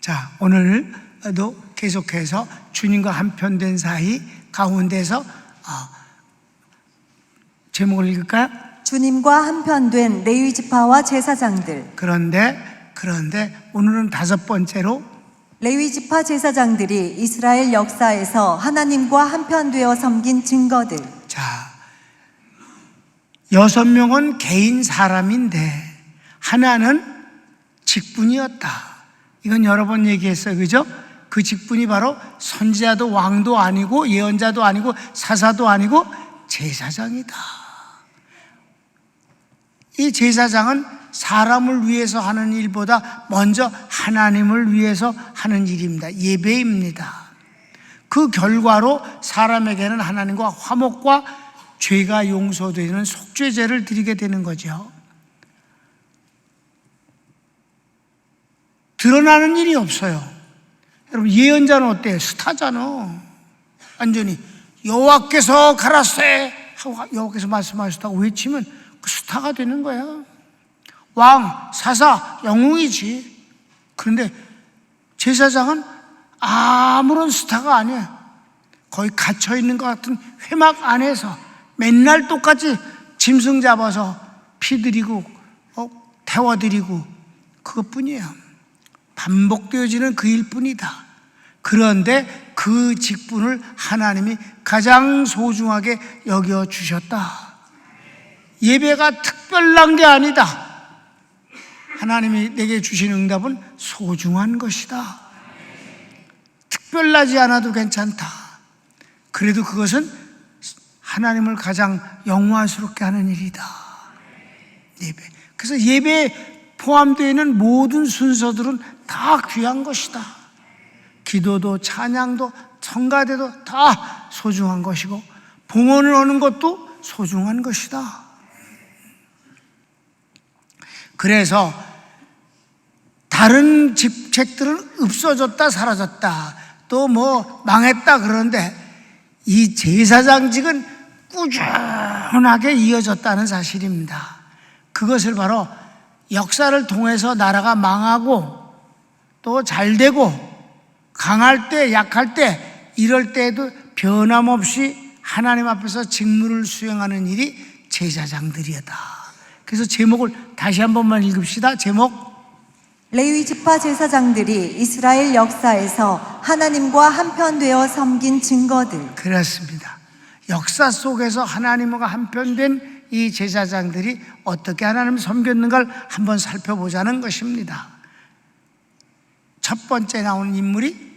자, 오늘도 계속해서 주님과 한편된 사이 가운데서 제목을 읽을까요? 주님과 한편된 레위 지파와 제사장들. 그런데 오늘은 다섯 번째로 레위 지파 제사장들이 이스라엘 역사에서 하나님과 한편되어 섬긴 증거들. 자, 6명은 개인 사람인데 하나는 직분이었다. 이건 여러 번 얘기했어요, 그죠? 그 직분이 바로 선지자도 왕도 아니고 예언자도 아니고 사사도 아니고 제사장이다. 이 제사장은 사람을 위해서 하는 일보다 먼저 하나님을 위해서 하는 일입니다. 예배입니다. 그 결과로 사람에게는 하나님과 화목과 죄가 용서되는 속죄제를 드리게 되는 거죠. 드러나는 일이 없어요. 여러분, 예언자는 어때요? 스타잖아. 완전히 여호와께서 가라세 하고 여호와께서 말씀하셨다고 외치면 그 스타가 되는 거야. 왕, 사사, 영웅이지. 그런데 제사장은 아무런 스타가 아니야. 거의 갇혀있는 것 같은 회막 안에서 맨날 똑같이 짐승 잡아서 피드리고 태워드리고 그것뿐이에요. 반복되어지는 그 일뿐이다. 그런데 그 직분을 하나님이 가장 소중하게 여겨주셨다. 예배가 특별한 게 아니다. 하나님이 내게 주신 응답은 소중한 것이다. 특별하지 않아도 괜찮다. 그래도 그것은 하나님을 가장 영화스럽게 하는 일이다. 예배. 그래서 예배에 포함되어 있는 모든 순서들은 다 귀한 것이다. 기도도 찬양도 성가대도 다 소중한 것이고 봉헌을 하는 것도 소중한 것이다. 그래서 다른 직책들은 없어졌다 사라졌다 또 뭐 망했다 그러는데 이 제사장직은 꾸준하게 이어졌다는 사실입니다. 그것을 바로 역사를 통해서 나라가 망하고 또 잘되고 강할 때 약할 때 이럴 때에도 변함없이 하나님 앞에서 직무를 수행하는 일이 제사장들이었다. 그래서 제목을 다시 한 번만 읽읍시다. 제목, 레위 지파 제사장들이 이스라엘 역사에서 하나님과 한편되어 섬긴 증거들. 그렇습니다. 역사 속에서 하나님과 한편된 이 제사장들이 어떻게 하나님을 섬겼는가를 한번 살펴보자는 것입니다. 첫 번째 나오는 인물이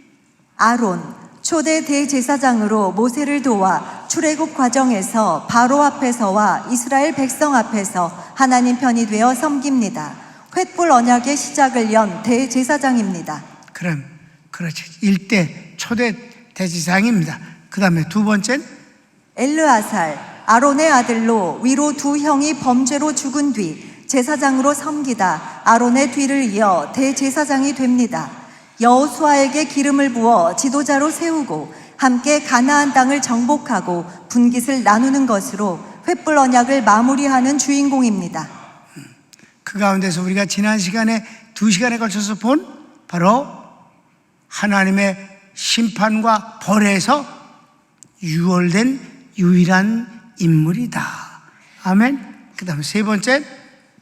아론, 초대 대제사장으로 모세를 도와 출애굽 과정에서 바로 앞에서와 이스라엘 백성 앞에서 하나님 편이 되어 섬깁니다. 횃불 언약의 시작을 연 대제사장입니다. 그렇지. 1대 초대 대제사장입니다. 그 다음에 두 번째는 엘르아살, 아론의 아들로 위로 두 형이 범죄로 죽은 뒤 제사장으로 섬기다 아론의 뒤를 이어 대제사장이 됩니다. 여호수아에게 기름을 부어 지도자로 세우고 함께 가나안 땅을 정복하고 분깃을 나누는 것으로 횃불 언약을 마무리하는 주인공입니다. 그 가운데서 우리가 지난 시간에 2시간에 걸쳐서 본 바로 하나님의 심판과 벌에서 유월된 유일한 인물이다. 아멘. 그 다음 세 번째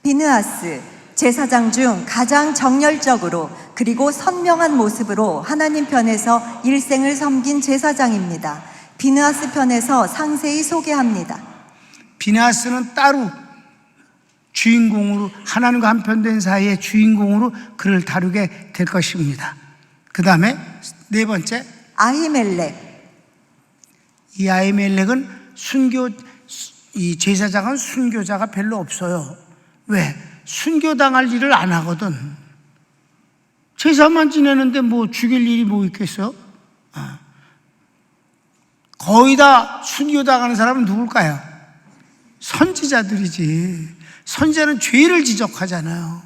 비느하스, 제사장 중 가장 정열적으로 그리고 선명한 모습으로 하나님 편에서 일생을 섬긴 제사장입니다. 비느하스 편에서 상세히 소개합니다. 비느하스는 따로 주인공으로 하나님과 한편된 사이의 주인공으로 그를 다루게 될 것입니다. 그 다음에 네 번째 아히멜렉. 이 아히멜렉은 이 제사장은 순교자가 별로 없어요. 왜? 순교당할 일을 안 하거든. 제사만 지내는데 뭐 죽일 일이 뭐 있겠어? 거의 다 순교당하는 사람은 누굴까요? 선지자들이지. 선지자는 죄를 지적하잖아요.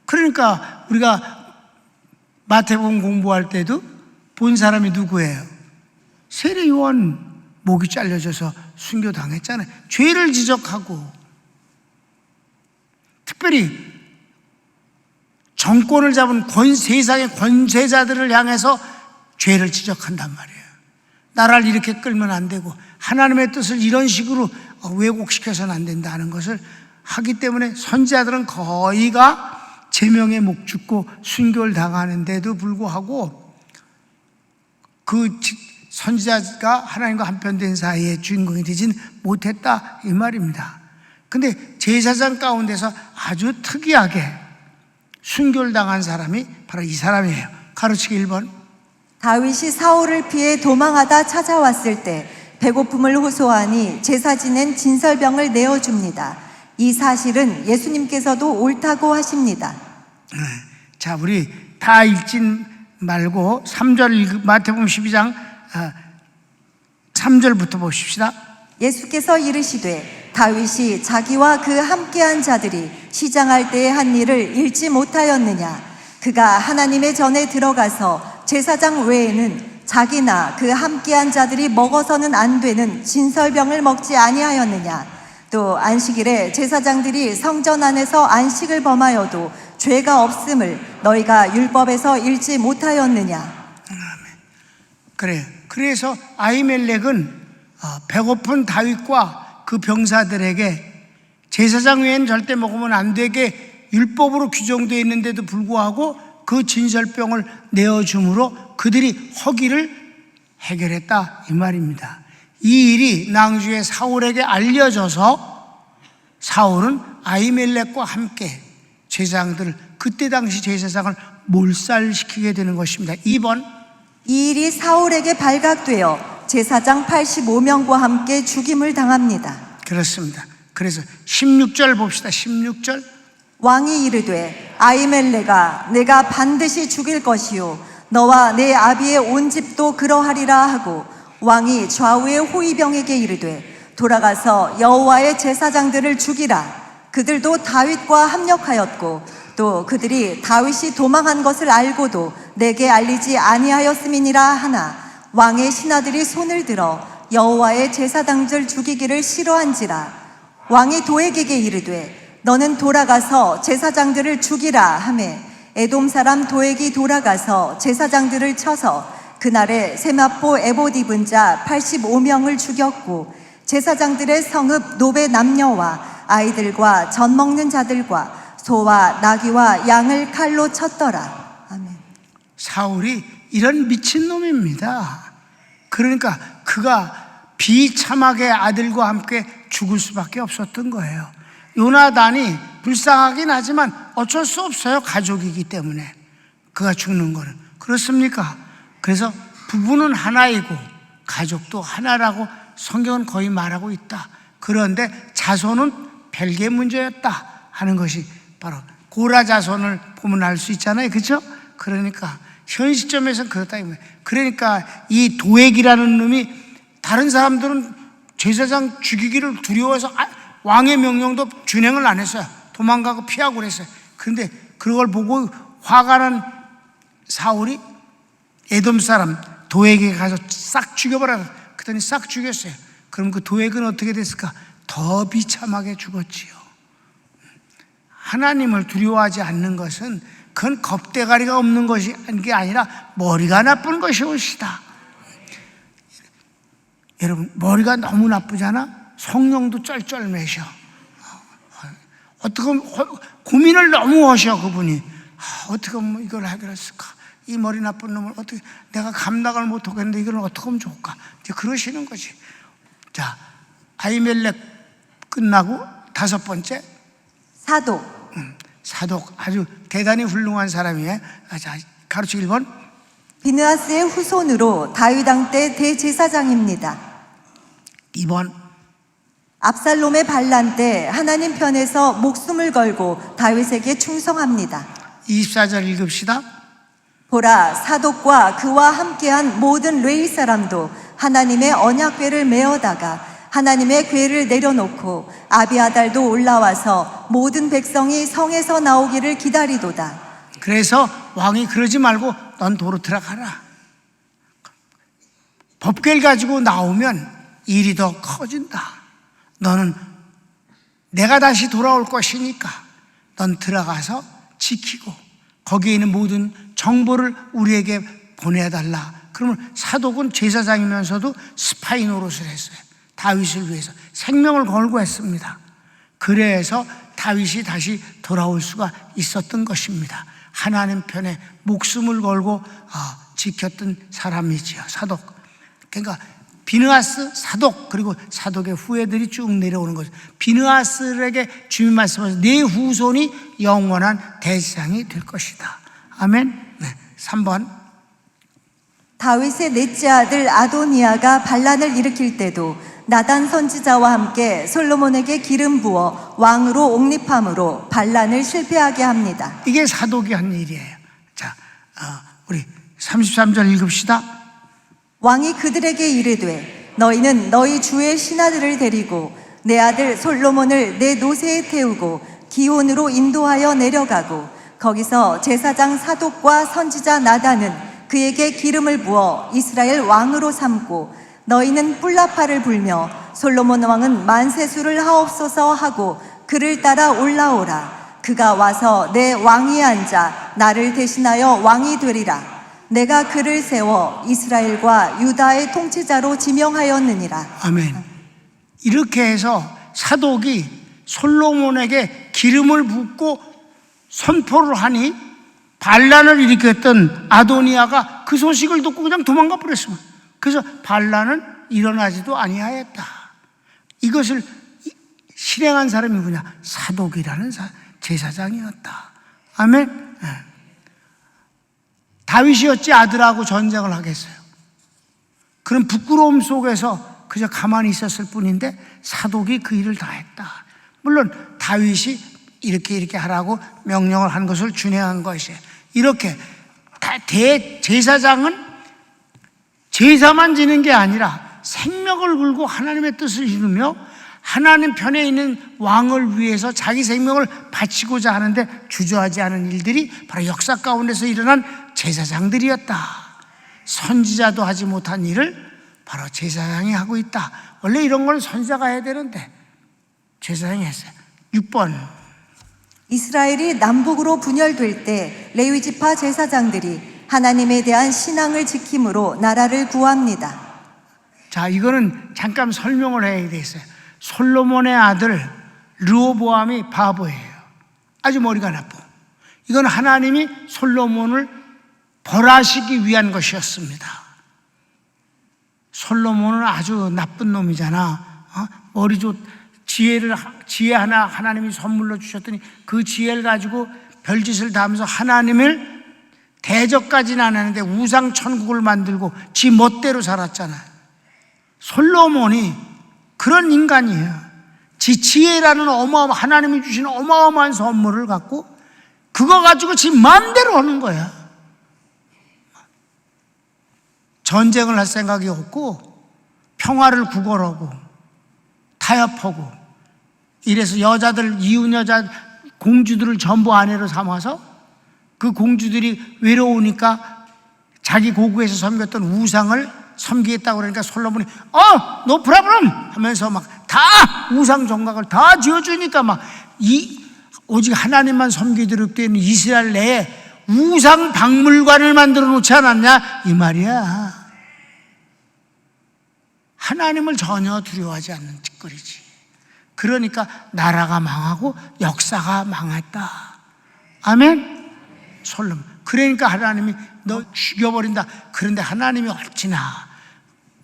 그러니까 우리가 마태복음 공부할 때도 본 사람이 누구예요? 세례 요한 목이 잘려져서 순교당했잖아요. 죄를 지적하고 특별히 정권을 잡은 세상의 권세자들을 향해서 죄를 지적한단 말이에요. 나라를 이렇게 끌면 안 되고 하나님의 뜻을 이런 식으로 왜곡시켜서는 안 된다는 것을 하기 때문에 선지자들은 거의가 제명에 목 죽고 순교를 당하는데도 불구하고 그 선지자가 하나님과 한편된 사이에 주인공이 되진 못했다 이 말입니다. 근데 제사장 가운데서 아주 특이하게 순교를 당한 사람이 바로 이 사람이에요. 가르치기 1번. 다윗이 사울을 피해 도망하다 찾아왔을 때 배고픔을 호소하니 제사 지낸 진설병을 내어줍니다. 이 사실은 예수님께서도 옳다고 하십니다. 자, 우리 다 읽진 말고 3절 마태복음 12장 3절부터 보십시다. 예수께서 이르시되 다윗이 자기와 그 함께한 자들이 시장할 때에 한 일을 읽지 못하였느냐. 그가 하나님의 전에 들어가서 제사장 외에는 자기나 그 함께한 자들이 먹어서는 안 되는 진설병을 먹지 아니하였느냐. 또 안식일에 제사장들이 성전 안에서 안식을 범하여도 죄가 없음을 너희가 율법에서 읽지 못하였느냐. 그래. 그래서 아히멜렉은 배고픈 다윗과 그 병사들에게 제사장 외에는 절대 먹으면 안 되게 율법으로 규정되어 있는데도 불구하고 그 진설병을 내어줌으로 그들이 허기를 해결했다 이 말입니다. 이 일이 낭주의 사울에게 알려져서 사울은 아히멜렉과 함께 제사장들을 그때 당시 제사장을 몰살시키게 되는 것입니다. 2번. 이 일이 사울에게 발각되어 제사장 85명과 함께 죽임을 당합니다. 그렇습니다. 그래서 16절 봅시다. 16절. 왕이 이르되 아히멜렉아 내가 반드시 죽일 것이요 너와 내 아비의 온 집도 그러하리라 하고 왕이 좌우의 호위병에게 이르되 돌아가서 여호와의 제사장들을 죽이라. 그들도 다윗과 합력하였고 또 그들이 다윗이 도망한 것을 알고도 내게 알리지 아니하였음이니라 하나 왕의 신하들이 손을 들어 여호와의 제사장들 죽이기를 싫어한지라. 왕이 도액에게 이르되 너는 돌아가서 제사장들을 죽이라 하매 에돔 사람 도액이 돌아가서 제사장들을 쳐서 그날에 세마포 에봇 입은 자 85명을 죽였고 제사장들의 성읍 노베 남녀와 아이들과 젖 먹는 자들과 소와 나귀와 양을 칼로 쳤더라. 아멘. 사울이 이런 미친놈입니다. 그러니까 그가 비참하게 아들과 함께 죽을 수밖에 없었던 거예요. 요나단이 불쌍하긴 하지만 어쩔 수 없어요. 가족이기 때문에 그가 죽는 거는. 그렇습니까? 그래서 부부는 하나이고 가족도 하나라고 성경은 거의 말하고 있다. 그런데 자손은 별개 문제였다 하는 것이 바로 고라 자손을 보면 알 수 있잖아요. 그렇죠? 그러니까 현 시점에서는 그렇다. 그러니까 이 도액이라는 놈이 다른 사람들은 제사장 죽이기를 두려워해서 왕의 명령도 준행을 안 했어요. 도망가고 피하고 그랬어요. 그런데 그걸 보고 화가 난 사울이 에돔 사람 도액에게 가서 싹 죽여버려요. 그랬더니 싹 죽였어요. 그럼 그 도액은 어떻게 됐을까? 더 비참하게 죽었지요. 하나님을 두려워하지 않는 것은 그건 겁대가리가 없는 것이 게 아니라 머리가 나쁜 것이옵시다. 여러분 머리가 너무 나쁘잖아? 성령도 쩔쩔매셔. 어떻게 고민을 너무 하셔 그분이. 어떻게 하면 이걸 해결했을까? 이 머리 나쁜 놈을 어떻게 내가 감당을 못하겠는데 이걸 어떻게 하면 좋을까? 이제 그러시는 거지. 자, 아히멜렉 끝나고 다섯 번째 사독. 사독 아주 대단히 훌륭한 사람이에요. 자, 가르치기 1번. 비느하스의 후손으로 다윗 왕 때 대제사장입니다. 2번. 압살롬의 반란 때 하나님 편에서 목숨을 걸고 다윗에게 충성합니다. 24절 읽읍시다. 보라 사독과 그와 함께한 모든 레위 사람도 하나님의 언약궤를 메어다가 하나님의 궤를 내려놓고 아비아달도 올라와서 모든 백성이 성에서 나오기를 기다리도다. 그래서 왕이 그러지 말고 넌 도로 들어가라. 법궤를 가지고 나오면 일이 더 커진다. 너는 내가 다시 돌아올 것이니까 넌 들어가서 지키고 거기에 있는 모든 정보를 우리에게 보내달라. 그러면 사독은 제사장이면서도 스파이 노릇을 했어요. 다윗을 위해서 생명을 걸고 했습니다. 그래서 다윗이 다시 돌아올 수가 있었던 것입니다. 하나님 편에 목숨을 걸고 지켰던 사람이지요, 사독. 그러니까 비느하스, 사독, 그리고 사독의 후예들이 쭉 내려오는 거죠. 비느하스에게 주님 말씀하셔서 네 후손이 영원한 대제사장이 될 것이다. 아멘. 네, 3번. 다윗의 넷째 아들 아도니아가 반란을 일으킬 때도 나단 선지자와 함께 솔로몬에게 기름 부어 왕으로 옹립함으로 반란을 실패하게 합니다. 이게 사독이 한 일이에요. 자, 우리 33절 읽읍시다. 왕이 그들에게 이르되 너희는 너희 주의 신하들을 데리고 내 아들 솔로몬을 내 노새에 태우고 기온으로 인도하여 내려가고 거기서 제사장 사독과 선지자 나단은 그에게 기름을 부어 이스라엘 왕으로 삼고 너희는 뿔나파를 불며 솔로몬 왕은 만세수를 하옵소서 하고 그를 따라 올라오라. 그가 와서 내 왕위에 앉아 나를 대신하여 왕이 되리라. 내가 그를 세워 이스라엘과 유다의 통치자로 지명하였느니라. 아멘. 이렇게 해서 사독이 솔로몬에게 기름을 붓고 선포를 하니 반란을 일으켰던 아도니아가 그 소식을 듣고 그냥 도망가 버렸습니다. 그래서 반란은 일어나지도 아니하였다. 이것을 실행한 사람이 누구냐? 사독이라는 제사장이었다. 아멘. 다윗이 어찌 아들하고 전쟁을 하겠어요? 그런 부끄러움 속에서 그저 가만히 있었을 뿐인데 사독이 그 일을 다 했다. 물론 다윗이 이렇게 하라고 명령을 한 것을 준행한 것이에요. 이렇게 대제사장은 제사만 지는 게 아니라 생명을 걸고 하나님의 뜻을 이루며 하나님 편에 있는 왕을 위해서 자기 생명을 바치고자 하는데 주저하지 않은 일들이 바로 역사 가운데서 일어난 제사장들이었다. 선지자도 하지 못한 일을 바로 제사장이 하고 있다. 원래 이런 건 선지자가 해야 되는데 제사장이 했어요. 6번. 이스라엘이 남북으로 분열될 때 레위지파 제사장들이 하나님에 대한 신앙을 지킴으로 나라를 구합니다. 자, 이거는 잠깐 설명을 해야 되겠어요. 솔로몬의 아들 르호보암이 바보예요. 아주 머리가 나빠. 이건 하나님이 솔로몬을 벌하시기 위한 것이었습니다. 솔로몬은 아주 나쁜 놈이잖아. 머리 지혜 하나 하나님이 선물로 주셨더니 그 지혜를 가지고 별짓을 다 하면서 하나님을 대적까지는 안 하는데 우상 천국을 만들고 지 멋대로 살았잖아요. 솔로몬이 그런 인간이에요. 지 지혜라는 하나님이 주신 어마어마한 선물을 갖고 그거 가지고 지 마음대로 하는 거야. 전쟁을 할 생각이 없고 평화를 구걸하고 타협하고 이래서 여자들, 이웃 여자 공주들을 전부 아내로 삼아서 그 공주들이 외로우니까 자기 고국에서 섬겼던 우상을 섬기겠다고 그러니까 솔로몬이 no problem 하면서 막 다 우상 종각을 다 지어주니까 막 오직 하나님만 섬기도록 되는 이스라엘 내에 우상 박물관을 만들어 놓지 않았냐 이 말이야. 하나님을 전혀 두려워하지 않는 짓거리지. 그러니까 나라가 망하고 역사가 망했다. 아멘. 솔로몬. 그러니까 하나님이 너 죽여버린다. 그런데 하나님이 어찌나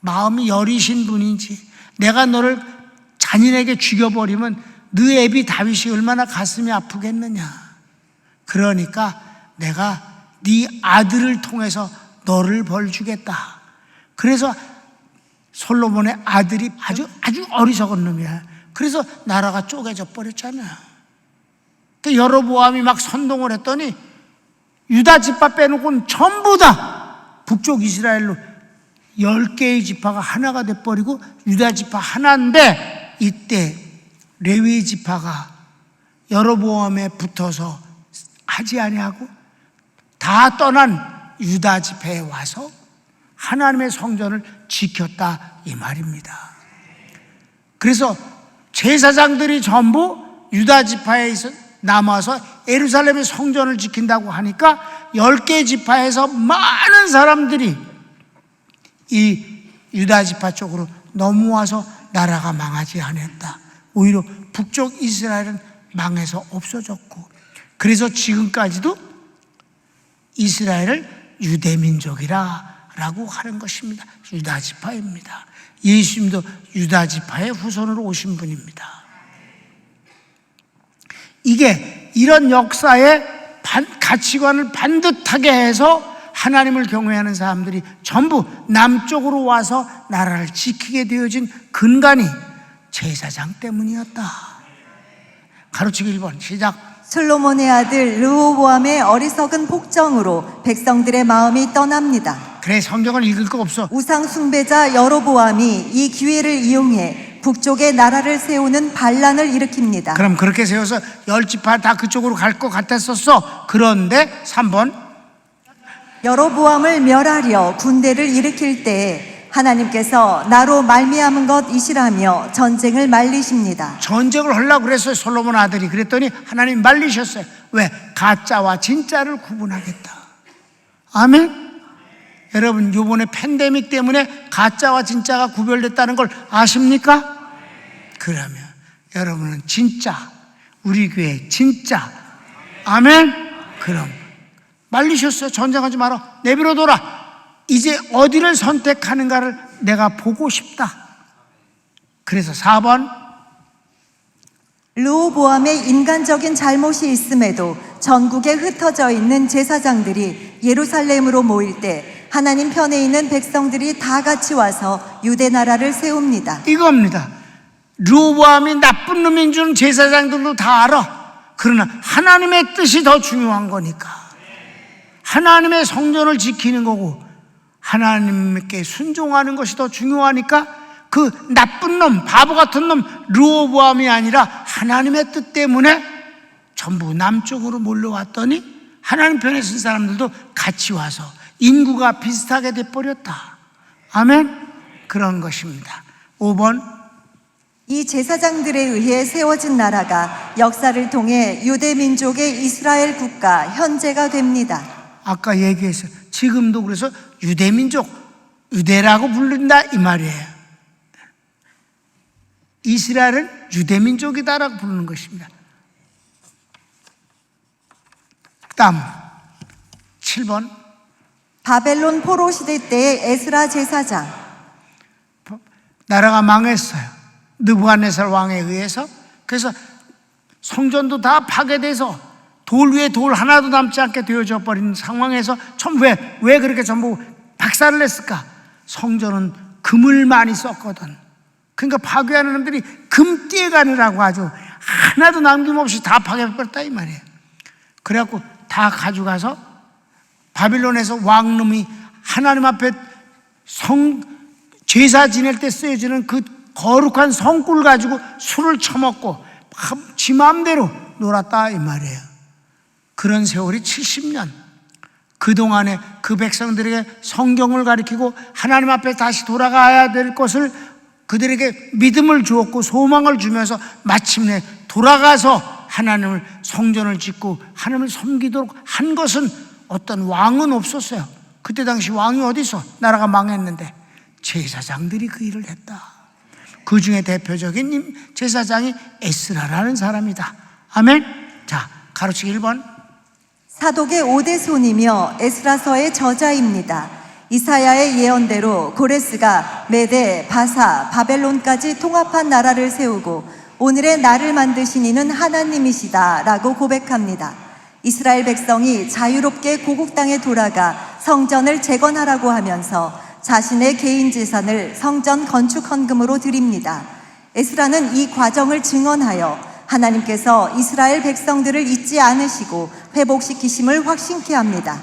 마음이 여리신 분인지 내가 너를 잔인하게 죽여버리면 네 애비 다윗이 얼마나 가슴이 아프겠느냐. 그러니까 내가 네 아들을 통해서 너를 벌주겠다. 그래서 솔로몬의 아들이 아주 어리석은 놈이야. 그래서 나라가 쪼개져 버렸잖아. 그러니까 여로보암이 막 선동을 했더니 유다 지파 빼놓고는 전부 다 북쪽 이스라엘로 10개의 지파가 하나가 돼버리고 유다 지파 하나인데 이때 레위 지파가 여로보암에 붙어서 하지 아니하고 다 떠난 유다 지파에 와서 하나님의 성전을 지켰다 이 말입니다. 그래서 제사장들이 전부 유다 지파에 남아서 예루살렘의 성전을 지킨다고 하니까 10개 지파에서 많은 사람들이 이 유다 지파 쪽으로 넘어와서 나라가 망하지 않았다. 오히려 북쪽 이스라엘은 망해서 없어졌고, 그래서 지금까지도 이스라엘을 유대민족이라고 하는 것입니다. 유다 지파입니다. 예수님도 유다 지파의 후손으로 오신 분입니다. 이게 이런 역사의 가치관을 반듯하게 해서 하나님을 경외하는 사람들이 전부 남쪽으로 와서 나라를 지키게 되어진 근간이 제사장 때문이었다. 가로치기 1번 시작. 솔로몬의 아들 르호보암의 어리석은 폭정으로 백성들의 마음이 떠납니다. 그래, 성경을 읽을 거 없어. 우상 숭배자 여로보암이 이 기회를 이용해 북쪽에 나라를 세우는 반란을 일으킵니다. 그럼 그렇게 세워서 10지파 다 그쪽으로 갈 것 같았었어. 그런데 3번 여로보암을 멸하려 군대를 일으킬 때에 하나님께서 나로 말미암은 것이시라며 전쟁을 말리십니다. 전쟁을 하려고 그랬어요, 솔로몬 아들이. 그랬더니 하나님 말리셨어요. 왜? 가짜와 진짜를 구분하겠다. 아멘. 여러분, 이번에 팬데믹 때문에 가짜와 진짜가 구별됐다는 걸 아십니까? 그러면 여러분은 진짜, 우리 교회 진짜. 아멘. 그럼 말리셨어요. 전쟁하지 마라. 내버려둬라. 이제 어디를 선택하는가를 내가 보고 싶다. 그래서 4번 르호보암의 인간적인 잘못이 있음에도 전국에 흩어져 있는 제사장들이 예루살렘으로 모일 때 하나님 편에 있는 백성들이 다 같이 와서 유대 나라를 세웁니다. 이겁니다. 르호보암이 나쁜 놈인 줄 제사장들도 다 알아. 그러나 하나님의 뜻이 더 중요한 거니까, 하나님의 성전을 지키는 거고 하나님께 순종하는 것이 더 중요하니까 그 나쁜 놈, 바보 같은 놈 르호보암이 아니라 하나님의 뜻 때문에 전부 남쪽으로 몰려왔더니 하나님 편에 쓴 사람들도 같이 와서 인구가 비슷하게 돼버렸다. 아멘. 그런 것입니다. 5번 이 제사장들에 의해 세워진 나라가 역사를 통해 유대 민족의 이스라엘 국가 현재가 됩니다. 아까 얘기했어요. 지금도 그래서 유대민족, 유대라고 부른다 이 말이에요. 이스라엘은 유대민족이다라고 부르는 것입니다. 다음 7번 바벨론 포로 시대 때의 에스라 제사장. 나라가 망했어요. 느부갓네살 왕에 의해서. 그래서 성전도 다 파괴돼서 돌 위에 돌 하나도 남지 않게 되어져 버린 상황에서 왜 그렇게 전부 박살을 냈을까? 성전은 금을 많이 썼거든. 그러니까 파괴하는 놈들이 금띠에 가느라고 아주 하나도 남김없이 다 파괴해버렸다 이 말이에요. 그래갖고 다 가져가서 바빌론에서 왕놈이 하나님 앞에 제사 지낼 때 쓰여지는 그 거룩한 성꿀 가지고 술을 처먹고 지 마음대로 놀았다 이 말이에요. 그런 세월이 70년. 그동안에 그 백성들에게 성경을 가르치고 하나님 앞에 다시 돌아가야 될 것을 그들에게 믿음을 주었고 소망을 주면서 마침내 돌아가서 하나님을 성전을 짓고 하나님을 섬기도록 한 것은 어떤 왕은 없었어요. 그때 당시 왕이 어디 있어? 나라가 망했는데 제사장들이 그 일을 했다. 그 중에 대표적인 제사장이 에스라라는 사람이다. 아멘. 자, 가로치기 1번 사독의 5대 손이며 에스라서의 저자입니다. 이사야의 예언대로 고레스가 메대, 바사, 바벨론까지 통합한 나라를 세우고 오늘의 나를 만드신 이는 하나님이시다 라고 고백합니다. 이스라엘 백성이 자유롭게 고국 땅에 돌아가 성전을 재건하라고 하면서 자신의 개인 재산을 성전 건축 헌금으로 드립니다. 에스라는 이 과정을 증언하여 하나님께서 이스라엘 백성들을 잊지 않으시고 회복시키심을 확신케 합니다.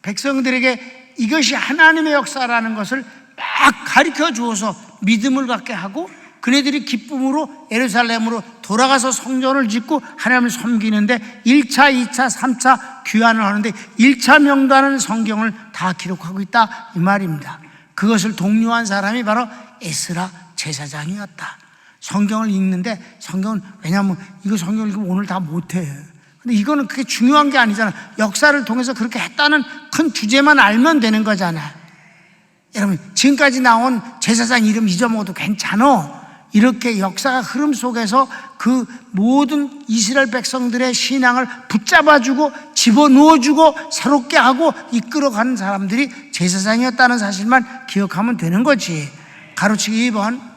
백성들에게 이것이 하나님의 역사라는 것을 막 가르쳐 주어서 믿음을 갖게 하고 그네들이 기쁨으로 예루살렘으로 돌아가서 성전을 짓고 하나님을 섬기는데 1차, 2차, 3차 귀환을 하는데 1차 명단은 성경을 다 기록하고 있다 이 말입니다. 그것을 독려한 사람이 바로 에스라 제사장이었다. 성경을 읽는데 성경은 왜냐하면 이거 성경을 읽으면 오늘 다 못해. 근데 이거는 그게 중요한 게 아니잖아. 역사를 통해서 그렇게 했다는 큰 주제만 알면 되는 거잖아. 여러분 지금까지 나온 제사장 이름 잊어먹어도 괜찮아. 이렇게 역사가 흐름 속에서 그 모든 이스라엘 백성들의 신앙을 붙잡아주고 집어넣어주고 새롭게 하고 이끌어가는 사람들이 제사장이었다는 사실만 기억하면 되는 거지. 가로치기 2번.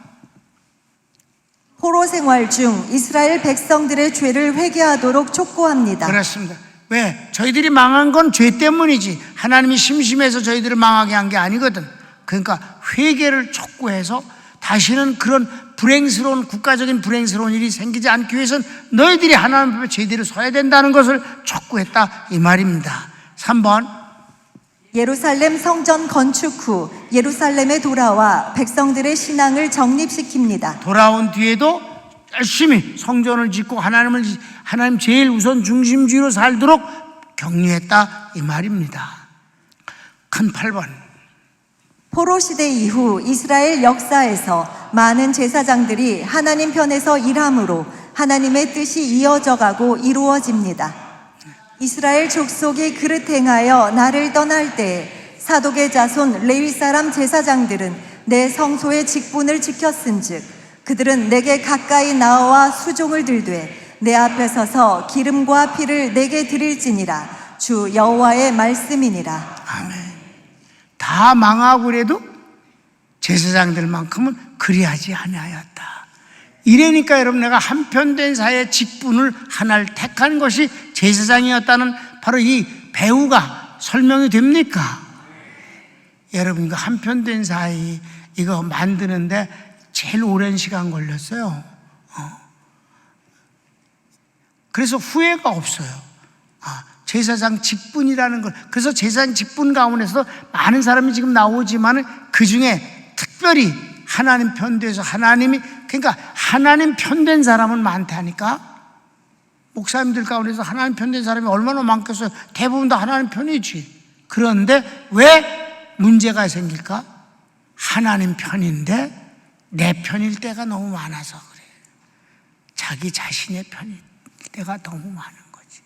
포로 생활 중 이스라엘 백성들의 죄를 회개하도록 촉구합니다. 그렇습니다. 왜? 저희들이 망한 건 죄 때문이지 하나님이 심심해서 저희들을 망하게 한 게 아니거든. 그러니까 회개를 촉구해서 다시는 그런 불행스러운 국가적인 불행스러운 일이 생기지 않기 위해서는 너희들이 하나님 앞에 제대로 서야 된다는 것을 촉구했다 이 말입니다. 3번. 예루살렘 성전 건축 후 예루살렘에 돌아와 백성들의 신앙을 정립시킵니다. 돌아온 뒤에도 열심히 성전을 짓고 하나님 제일 우선 중심주의로 살도록 격려했다 이 말입니다. 큰 8번. 포로 시대 이후 이스라엘 역사에서 많은 제사장들이 하나님 편에서 일함으로 하나님의 뜻이 이어져가고 이루어집니다. 이스라엘 족속이 그릇 행하여 나를 떠날 때 사독의 자손 레위 사람 제사장들은 내 성소의 직분을 지켰은즉 그들은 내게 가까이 나와 수종을 들되 내 앞에 서서 기름과 피를 내게 드릴지니라. 주 여호와의 말씀이니라. 아멘. 다 망하고 그래도 제사장들만큼은 그리하지 아니하였다. 이러니까 여러분 내가 한편된 사회의 직분을 하나를 택한 것이 제사장이었다는 바로 이 배우가 설명이 됩니까? 여러분 이거 한편된 사회 이거 만드는데 제일 오랜 시간 걸렸어요. 그래서 후회가 없어요. 제사장 직분이라는 걸. 그래서 제사장 직분 가운데서 많은 사람이 지금 나오지만 그 중에 특별히 하나님 편대해서 하나님이 그러니까 하나님 편된 사람은 많다니까. 목사님들 가운데서 하나님 편된 사람이 얼마나 많겠어요. 대부분 다 하나님 편이지. 그런데 왜 문제가 생길까? 하나님 편인데 내 편일 때가 너무 많아서 그래. 자기 자신의 편일 때가 너무 많은 거지.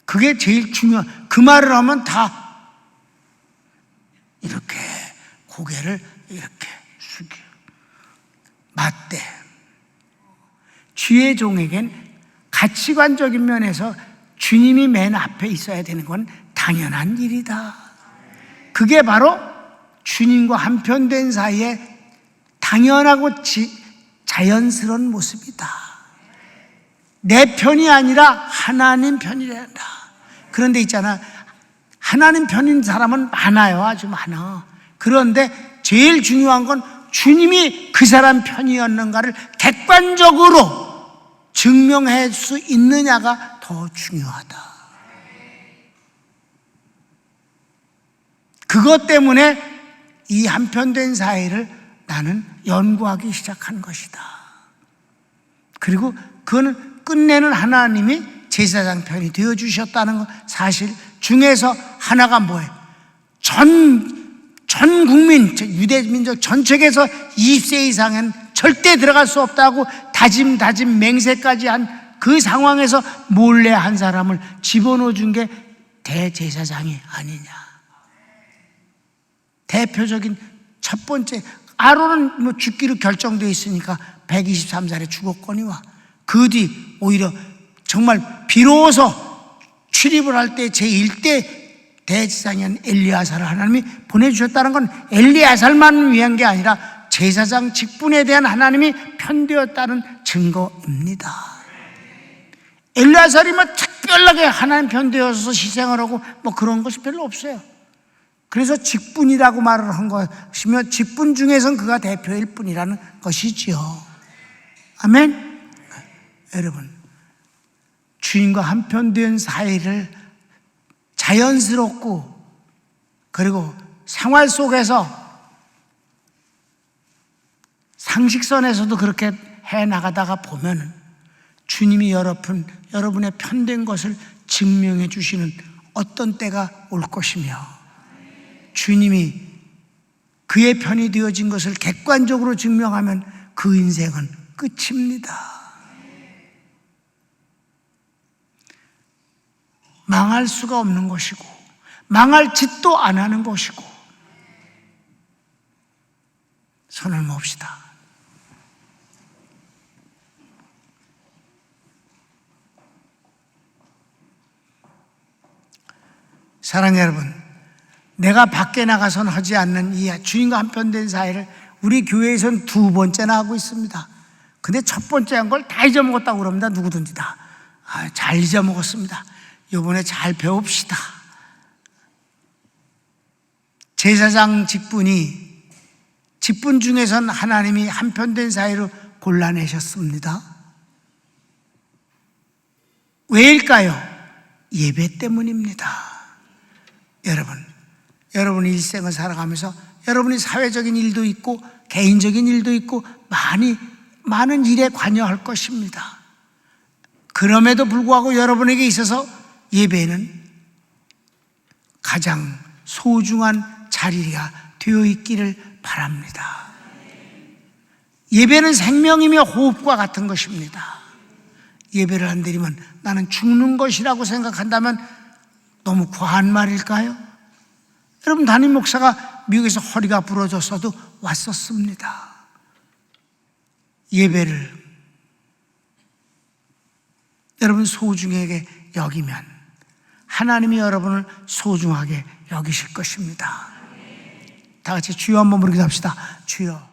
그게 제일 중요한. 그 말을 하면 다 이렇게 고개를 이렇게 숙여 맞대. 주의 종에겐 가치관적인 면에서 주님이 맨 앞에 있어야 되는 건 당연한 일이다. 그게 바로 주님과 한편된 사이에 당연하고 자연스러운 모습이다. 내 편이 아니라 하나님 편이라 한다. 그런데 있잖아, 하나님 편인 사람은 많아요. 아주 많아. 그런데 제일 중요한 건 주님이 그 사람 편이었는가를 객관적으로 증명할 수 있느냐가 더 중요하다. 그것 때문에 이 한편된 사회를 나는 연구하기 시작한 것이다. 그리고 그거는 끝내는 하나님이 제사장 편이 되어주셨다는 것. 사실 중에서 하나가 뭐예요? 전 국민, 유대민족 전체에서 20세 이상은 절대 들어갈 수 없다고 다짐 맹세까지 한 그 상황에서 몰래 한 사람을 집어넣어 준 게 대제사장이 아니냐. 대표적인 첫 번째, 아론은 뭐 죽기로 결정되어 있으니까 123살에 죽었거니와 그 뒤 오히려 정말 비로소 출입을 할 때 제1대 대제사장인 엘리야살을 하나님이 보내주셨다는 건 엘리야살만 위한 게 아니라 제사장 직분에 대한 하나님이 편되었다는 증거입니다. 엘리야살이 뭐 특별하게 하나님 편되어서 희생을 하고 뭐 그런 것이 별로 없어요. 그래서 직분이라고 말을 한 것이며 직분 중에선 그가 대표일 뿐이라는 것이지요. 아멘. 여러분, 주님과 한편된 사이를 자연스럽고 그리고 생활 속에서 상식선에서도 그렇게 해나가다가 보면 주님이 여러분의 편된 것을 증명해 주시는 어떤 때가 올 것이며 주님이 그의 편이 되어진 것을 객관적으로 증명하면 그 인생은 끝입니다. 망할 수가 없는 것이고 망할 짓도 안 하는 것이고. 손을 멉시다. 사랑하는 여러분, 내가 밖에 나가선 하지 않는 이 주님과 한편된 사회를 우리 교회에서는 2번째나 하고 있습니다. 근데 첫 번째 한 걸 다 잊어먹었다고 그럽니다. 누구든지 다. 잘 잊어먹었습니다. 이번에 잘 배웁시다. 제사장 직분 중에선 하나님이 한편된 사회로 골라내셨습니다. 왜일까요? 예배 때문입니다. 여러분 일생을 살아가면서 여러분이 사회적인 일도 있고 개인적인 일도 있고 많은 일에 관여할 것입니다. 그럼에도 불구하고 여러분에게 있어서 예배는 가장 소중한 자리가 되어 있기를 바랍니다. 예배는 생명이며 호흡과 같은 것입니다. 예배를 안 드리면 나는 죽는 것이라고 생각한다면 너무 과한 말일까요? 여러분, 담임 목사가 미국에서 허리가 부러졌어도 왔었습니다. 예배를 여러분 소중하게 여기면 하나님이 여러분을 소중하게 여기실 것입니다. 다 같이 주여 한번 부르기도 합시다. 주여.